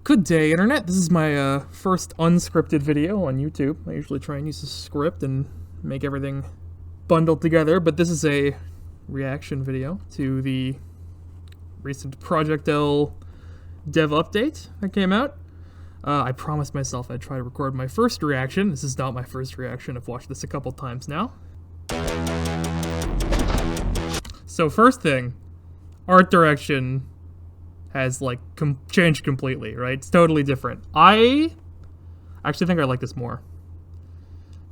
Good day, Internet. This is my first unscripted video on YouTube. I usually try and use a script and make everything bundled together, but this is a reaction video to the recent Project L dev update that came out. I promised myself I'd try to record my first reaction. This is not my first reaction. I've watched this a couple times now. So first thing, art direction has like changed completely, right? It's totally different. I actually think I like this more.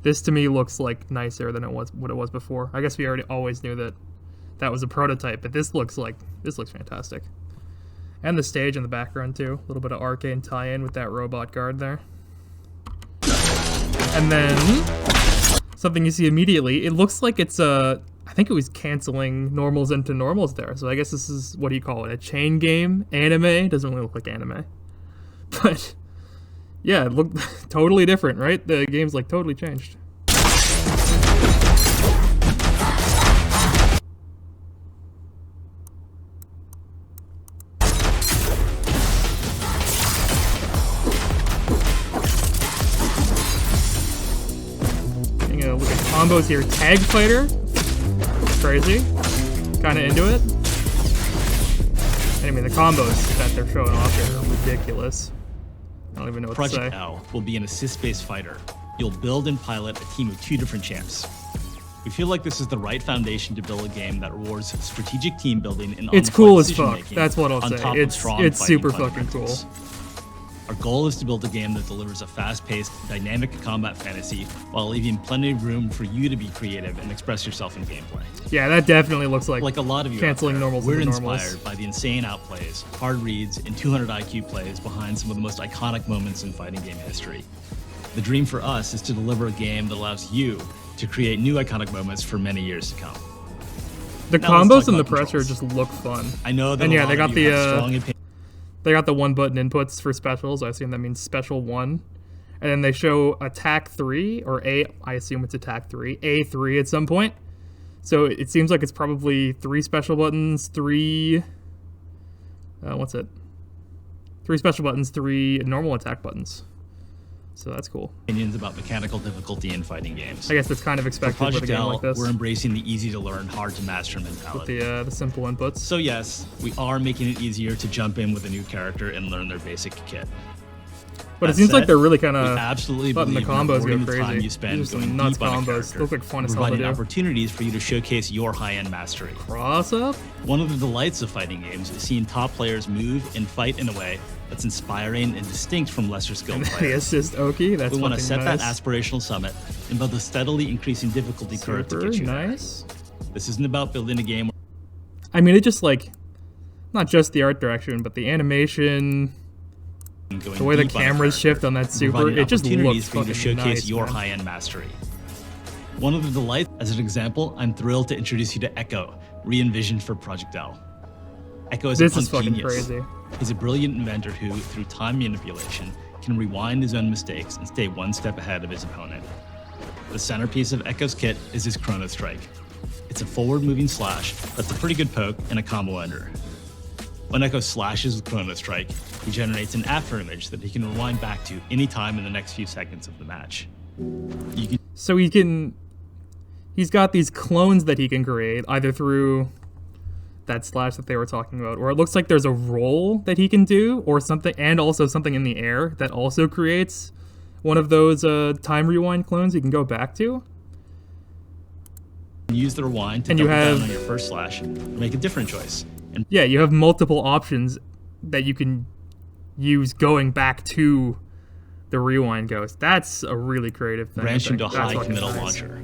This to me looks like nicer than what it was before. I guess we always knew that was a prototype, but this looks fantastic. And the stage in the background too. A little bit of arcane tie-in with that robot guard there. And then something you see immediately, it looks like it's I think it was canceling normals into normals there. So I guess this is, what do you call it, a chain game? Anime? Doesn't really look like anime. But yeah, it looked totally different, right? The game's like totally changed. Look at combos here. Tag fighter. Crazy. Kind of into it. I mean, the combos that they're showing off here are ridiculous. I don't even know what to say. Project L will be an assist-based fighter. You'll build and pilot a team of 2 different champs. We feel like this is the right foundation to build a game that rewards strategic team building and it's cool as fuck. That's what I'll say. It's super fucking cool. Our goal is to build a game that delivers a fast-paced, dynamic combat fantasy while leaving plenty of room for you to be creative and express yourself in gameplay. Yeah, that definitely looks like a lot of you canceling normals. We're into inspired normals. by the insane outplays, hard reads, and 200 IQ plays behind some of the most iconic moments in fighting game history. The dream for us is to deliver a game that allows you to create new iconic moments for many years to come. The combos in the pressure just look fun. I know that. And yeah, they got they got the 1-button inputs for specials. I assume that means special 1. And then they show attack 3, or I assume it's attack 3, A3 at some point. So it seems like it's probably 3 special buttons, 3 special buttons, 3 normal attack buttons. So that's cool. Opinions about mechanical difficulty in fighting games. I guess that's kind of expected with a game like this. We're embracing the easy to learn, hard to master mentality. With the simple inputs. So yes, we are making it easier to jump in with a new character and learn their basic kit. But it seems like they're really kind of absolutely letting the combos go crazy. Time you spend These are some nuts combos. They look like fun as hell to do. Opportunities for you to showcase your high-end mastery. Cross up. One of the delights of fighting games is seeing top players move and fight in a way that's inspiring and distinct from lesser skilled players. The assist Oki, that's we want to set nice. that aspirational summit and build a steadily increasing difficulty curve to get you nice. there. This isn't about building a game. I mean, it just like, not just the art direction, but the animation, the way the cameras shift on that super, it just looks fucking to showcase nice, your man. high-end mastery. One of the delights, as an example, I'm thrilled to introduce you to Echo, re-envisioned for Project L. Echo is a fucking genius. crazy. He's a brilliant inventor who, through time manipulation, can rewind his own mistakes and stay one step ahead of his opponent. The centerpiece of Echo's kit is his Chrono Strike. It's a forward-moving slash that's a pretty good poke and a combo ender. When Echo slashes with Chrono Strike, he generates an afterimage that he can rewind back to any time in the next few seconds of the match. So he's got these clones that he can create, either through that slash that they were talking about, or it looks like there's a roll that he can do, or something, and also something in the air that also creates one of those time rewind clones you can go back to. Use the rewind to double down on your first slash, or make a different choice. And yeah, you have multiple options that you can use going back to the rewind ghost. That's a really creative thing. Branch into a high committal launcher.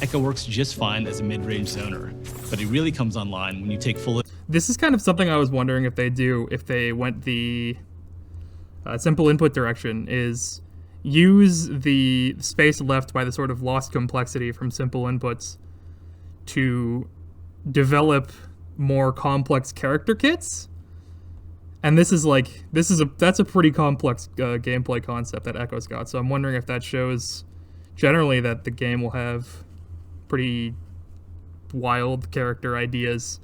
Echo works just fine as a mid-range zoner, but he really comes online when you take full. This is kind of something I was wondering if they went the simple input direction, is use the space left by the sort of lost complexity from simple inputs to develop more complex character kits. And that's a pretty complex gameplay concept that Echo's got. So I'm wondering if that shows generally that the game will have pretty wild character ideas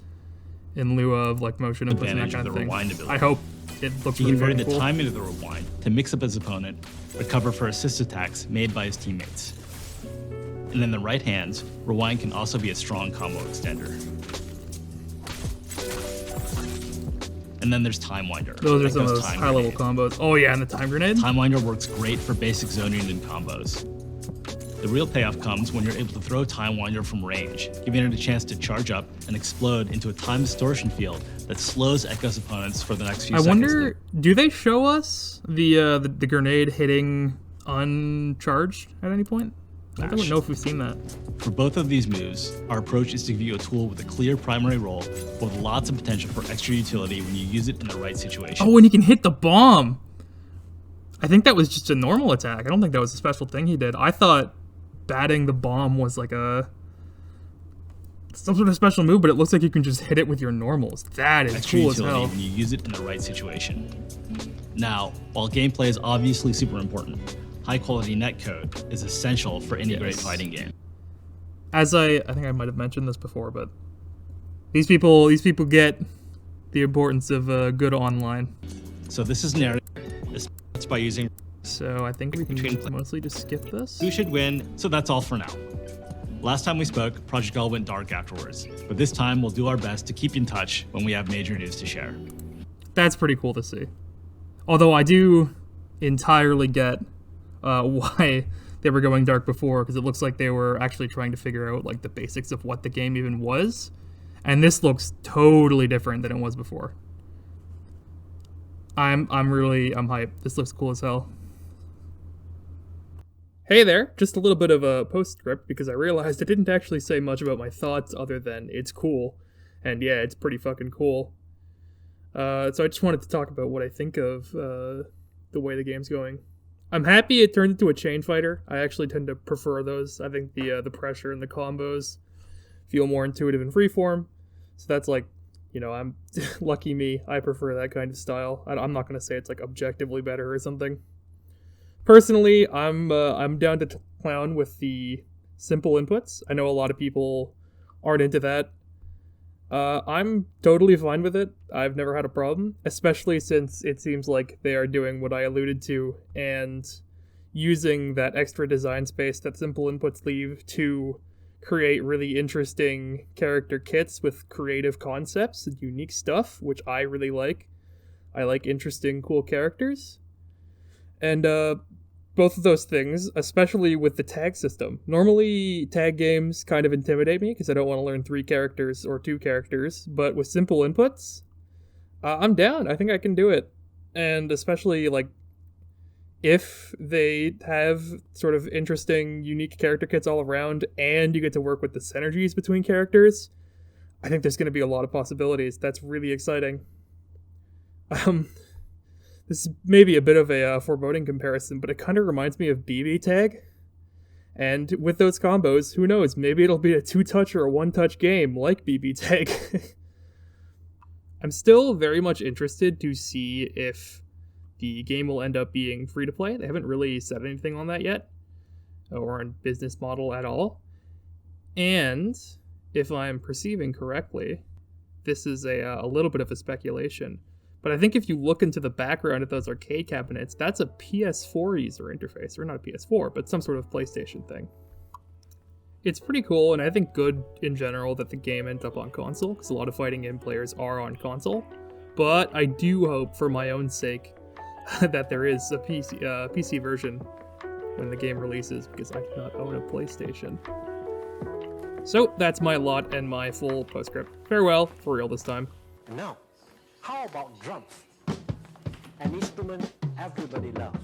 in lieu of like motion inputs and that kind of thing. I hope it looks He really can vary the fucking cool. timing of the rewind to mix up his opponent, but cover for assist attacks made by his teammates. And in the right hands, rewind can also be a strong combo extender. And then there's Time Winder. Those are Echo's some of those Time high-level Grenade. combos. Oh yeah, and the time grenade? Time Winder works great for basic zoning and combos. The real payoff comes when you're able to throw Time Winder from range, giving it a chance to charge up and explode into a time distortion field that slows Echo's opponents for the next few I seconds. wonder, do they show us the grenade hitting uncharged at any point? I don't know if we've seen that. For both of these moves, our approach is to give you a tool with a clear primary role, but with lots of potential for extra utility when you use it in the right situation. Oh, and he can hit the bomb. I think that was just a normal attack. I don't think that was a special thing he did. I thought batting the bomb was like some sort of special move, but it looks like you can just hit it with your normals. That is Extra cool as utility hell. when you use it in the right situation. Now, while gameplay is obviously super important, high-quality netcode is essential for any great fighting game. As I think I might have mentioned this before, but these people get the importance of good online. So this is narrative. This starts by using So I think we can mostly just skip this. who should win, so that's all for now. Last time we spoke, Project All went dark afterwards, but this time we'll do our best to keep in touch when we have major news to share. That's pretty cool to see. Although I do entirely get why they were going dark before, because it looks like they were actually trying to figure out like the basics of what the game even was, and this looks totally different than it was before. I'm hyped. This looks cool as hell. Hey there, just a little bit of a postscript because I realized I didn't actually say much about my thoughts other than it's cool, and yeah, it's pretty fucking cool. So I just wanted to talk about what I think of the way the game's going. I'm happy it turned into a chain fighter. I actually tend to prefer those. I think the pressure and the combos feel more intuitive in freeform. So that's like, I'm lucky me. I prefer that kind of style. I'm not gonna say it's like objectively better or something. Personally, I'm down to clown with the simple inputs. I know a lot of people aren't into that. I'm totally fine with it. I've never had a problem, especially since it seems like they are doing what I alluded to and using that extra design space that simple inputs leave to create really interesting character kits with creative concepts and unique stuff, which I really like. I like interesting, cool characters. And both of those things, especially with the tag system. Normally, tag games kind of intimidate me because I don't want to learn 3 characters or 2 characters, but with simple inputs, I'm down. I think I can do it. And especially, like, if they have sort of interesting, unique character kits all around, and you get to work with the synergies between characters, I think there's going to be a lot of possibilities. That's really exciting. This is maybe a bit of a foreboding comparison, but it kind of reminds me of BB Tag. And with those combos, who knows, maybe it'll be a 2-touch or a 1-touch game like BB Tag. I'm still very much interested to see if the game will end up being free-to-play. They haven't really said anything on that yet, or on business model at all. And if I'm perceiving correctly, this is a little bit of a speculation, but I think if you look into the background of those arcade cabinets, that's a PS4 user interface, or not a PS4, but some sort of PlayStation thing. It's pretty cool, and I think good in general that the game ends up on console, because a lot of fighting game players are on console. But I do hope, for my own sake, that there is a PC version when the game releases, because I do not own a PlayStation. So that's my lot and my full postscript. Farewell, for real this time. Now, how about drums? An instrument everybody loves.